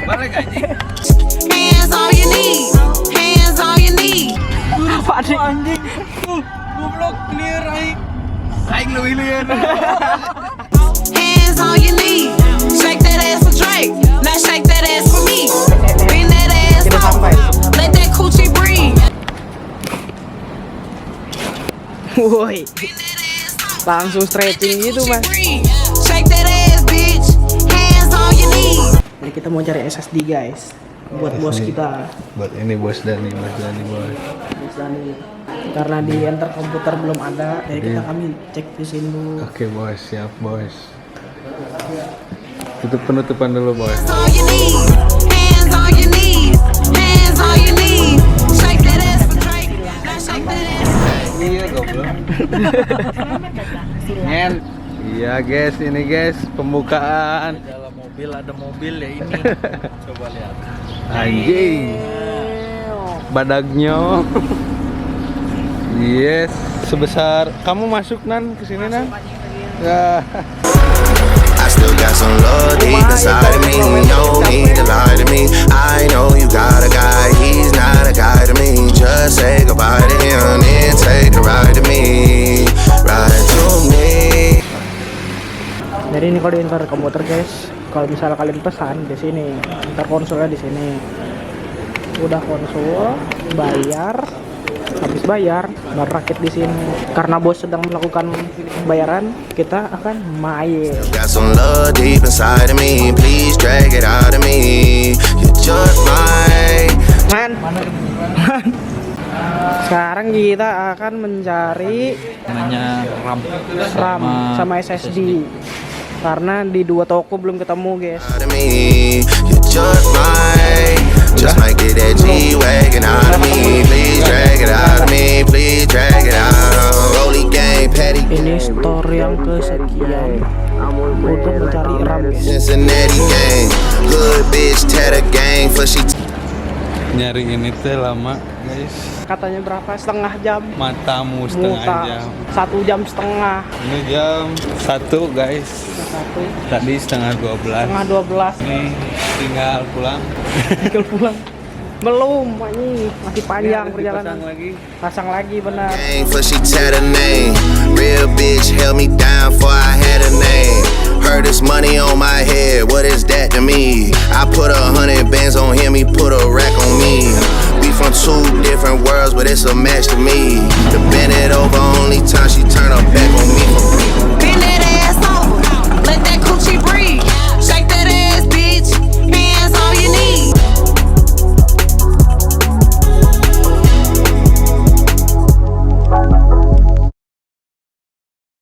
Balik anjing. Hands on your knees. Hands on your knees. Apa anjing? Goblok clear aing. Aing leuwih lieur. Hands on your knees. Shake that ass for Drake. Now shake that ass for me. Bend that ass over. Let that coochie breathe. Woi, langsung stretching gitu mas. Shake that ass, bitch. Hands on your knees. Jadi kita mau cari SSD guys, buat bos kita. Buat ini bos Dani, bos. Bos Dani. Karena di enter komputer belum ada, jadi kami cek di sini dulu. Oke bos, siap bos. Tutup penutupan dulu bos. Hands on your knees. Hands on your knees. Hands on your knees. Shake that ass for Drake. Now shake that ass. Iya goblok. Ngen. Iya guys, ini guys pembukaan. Dalam mobil ada mobil ya ini. Coba lihat. Anjing. Badagnya. Yes, sebesar kamu masuk nan ke sini nan. Ya. I still got some love deep inside of me. No need to lie to me. I know you got a guy, he's not a guy to me. Just say goodbye to him and take a ride to me. Ride to me. Jadi ini kalau di enter komputer guys, kalau misalnya kalian pesan di sini, enter konsolnya di sini. Udah konsul, bayar, habis bayar baru rakit di sini. Karena bos sedang melakukan pembayaran, kita akan main. Got some love deep inside of me. Please drag it out of me. You just mine. Man. Sekarang kita akan mencari Namanya RAM. RAM sama SSD. Karena di dua toko belum ketemu guys. Out of me. You just mine. Just might get that G-Wagon out of me. Please drag it out of me. Please drag it out. Rolly gang, petty. Ini store yang kesekian untuk mencari RAM guys. Cincinnati gang. Hood bitch, tatter gang. For she Nyari ini teh lama guys. Katanya berapa? Setengah jam. Matamu setengah Muka jam. 1 jam setengah. Ini jam 1 guys. Satu Tadi setengah 12. setengah 12. Ini tinggal pulang. Tinggal pulang. Belum, ini masih panjang Pasang perjalanan. lagi. Pasang lagi benar. gang. For she tatter name. Real bitch held me down before I had a name. Heard this money on my head. What is that to me? I put 100 bands on him. He put a rack on me. We from two different worlds, but it's a match to me. To bend it over, only time she turn her back on me.